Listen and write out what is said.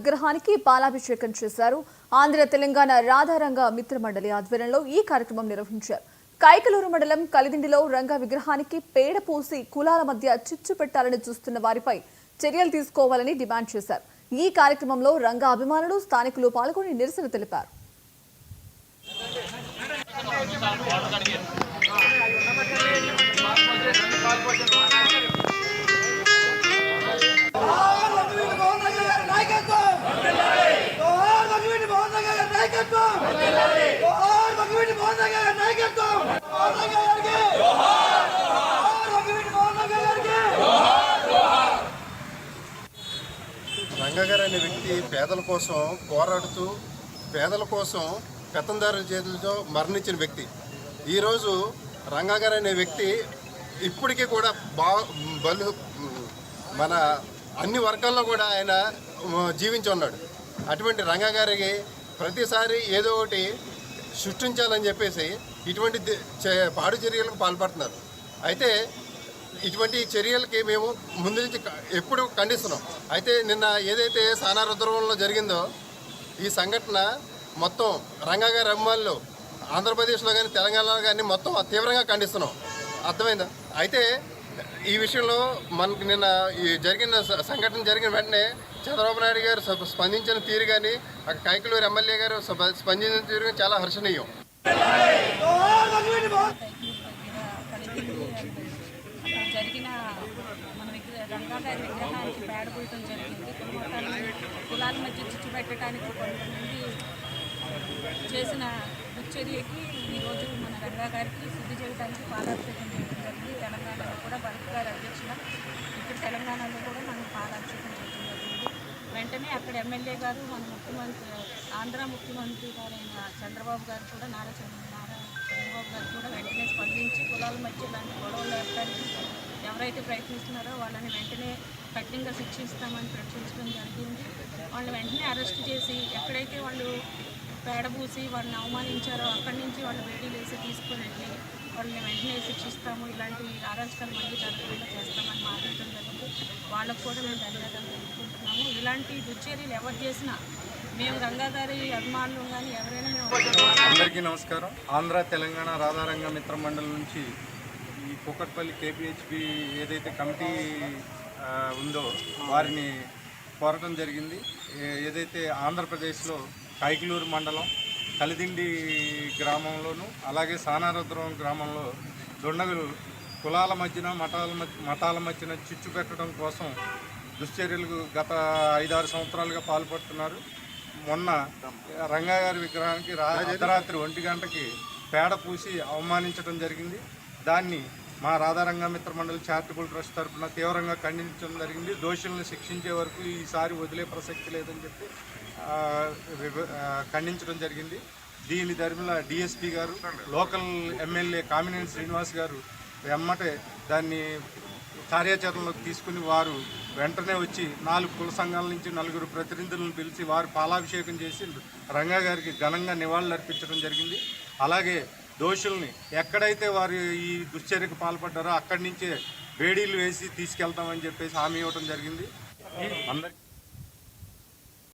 విగ్రహానికి పాలాభిషేకం చేశారు. ఆంధ్ర తెలంగాణ రాధారంగ మిత్ర మండలి ఆధ్వర్యంలో ఈ కార్యక్రమం నిర్వహించారు. కైకలూరు మండలం కలిదిండిలో రంగ విగ్రహానికి పేడ పూసి కులాల మధ్య చిచ్చు పెట్టాలని చూస్తున్న వారిపై చర్యలు తీసుకోవాలని డిమాండ్ చేశారు. ఈ కార్యక్రమంలో రంగ అభిమానులు, స్థానికులు పాల్గొని నిరసన తెలిపారు. రంగగారు అనే వ్యక్తి పేదల కోసం పోరాడుతూ పేదల కోసం పెత్తందారుల చేతులతో మరణించిన వ్యక్తి. ఈరోజు రంగగారు అనే వ్యక్తి ఇప్పటికీ కూడా మన అన్ని వర్గాల్లో కూడా ఆయన జీవించి ఉన్నాడు. అటువంటి రంగగారికి ప్రతిసారి ఏదో ఒకటి సృష్టించాలని చెప్పేసి ఇటువంటి పాడు చర్యలకు పాల్పడుతున్నారు. అయితే ఇటువంటి చర్యలకి మేము ముందు నుంచి ఎప్పుడు ఖండిస్తున్నాం. అయితే నిన్న ఏదైతే సానారుద్రంలో జరిగిందో ఈ సంఘటన మొత్తం రంగగారి అభిమానులు ఆంధ్రప్రదేశ్లో కానీ తెలంగాణలో కానీ మొత్తం తీవ్రంగా ఖండిస్తున్నాం. అర్థమైందా? అయితే ఈ విషయంలో మనకు నిన్న ఈ సంఘటన జరిగిన వెంటనే చంద్రబాబు నాయుడు గారు స్పందించిన తీరు కానీ కైకలూరు ఎమ్మెల్యే గారు స్పందించిన తీరు కానీ చాలా హర్షణీయం. జరిగిన మన రంగాగారి విగ్రహానికి పేడ పూయటం జరిగింది. కులాల మధ్య చిచ్చు పెట్టడానికి కొంతమంది చేసిన దుశ్చర్యకి ఈరోజు మన రంగాగారికి శుద్ధి చేయడానికి పాలాభిషేకం చేయడం జరిగింది. తెలంగాణలో కూడా భరత్ గారి అధ్యక్షుల ఇప్పుడు తెలంగాణలో కూడా మనం పాలాభిషేకం చేయడం జరిగింది. వెంటనే అక్కడ ఎమ్మెల్యే గారు మన ముఖ్యమంత్రి ఆంధ్ర ముఖ్యమంత్రి గారైన చంద్రబాబు గారు కూడా చంద్రబాబు గారు కూడా వెంటనే స్పందించి కులాల మధ్య ఇలాంటి గొడవలు లేపడానికి ఎవరైతే ప్రయత్నిస్తున్నారో వాళ్ళని వెంటనే కఠినంగా శిక్షిస్తామని ప్రకటించడం జరిగింది. వాళ్ళని వెంటనే అరెస్ట్ చేసి ఎక్కడైతే వాళ్ళు పేడబూసి వాళ్ళని అవమానించారో అక్కడి నుంచి వాళ్ళు వేడీలు వేసి తీసుకుని వెళ్ళి వాళ్ళని వెంటనే శిక్షిస్తాము, ఇలాంటి అరాచకాలు మళ్ళీ జరగకుండా చేస్తామని మాట్లాడటం జరిగింది. వాళ్ళకు కూడా మేము ధన్యవాదాలు తెలుపుకుంటున్నాము. ఇలాంటి దుశ్చర్యలు ఎవరు చేసినా మేము రంగాగారి అభిమానులు కానీ ఎవరైనా మేము. అందరికీ నమస్కారం. ఆంధ్ర తెలంగాణ రాధారంగ మిత్ర మండలి నుంచి ఈ కూకట్పల్లి కేపీహెచ్బి ఏదైతే కమిటీ ఉందో వారిని కోరటం జరిగింది. ఏదైతే ఆంధ్రప్రదేశ్లో కైకలూరు మండలం కలిదిండి గ్రామంలోను అలాగే సానారుద్రం గ్రామంలో దుండగులు కులాల మధ్యన మతాల మధ్యన చిచ్చు పెట్టడం కోసం దుశ్చర్యలకు గత 5-6 సంవత్సరాలుగా పాల్పడుతున్నారు. మొన్న రంగగారి విగ్రహానికి అర్ధరాత్రి 1 గంటకి పేడ పూసి అవమానించడం జరిగింది. దాన్ని మా రాధారంగ మిత్ర మండలి చారిటబుల్ ట్రస్ట్ తరఫున తీవ్రంగా ఖండించడం జరిగింది. దోషులను శిక్షించే వరకు ఈసారి వదిలే ప్రసక్తి లేదని చెప్పి ఖండించడం జరిగింది. దీని తరఫున డిఎస్పీ గారు, లోకల్ ఎమ్మెల్యే కామినేని శ్రీనివాస్ గారు వెమ్మటే దాన్ని కార్యాచరణలోకి తీసుకుని వారు వెంటనే వచ్చి 4 కుల సంఘాల నుంచి 4 ప్రతినిధులను పిలిచి వారు పాలాభిషేకం చేసి రంగగారికి ఘనంగా నివాళులు అర్పించడం జరిగింది. అలాగే దోషుల్ని ఎక్కడైతే వారు ఈ దుశ్చర్యకు పాల్పడ్డారో అక్కడి నుంచే వేడీలు వేసి తీసుకెళ్తామని చెప్పేసి హామీ ఇవ్వడం జరిగింది. అందరికీ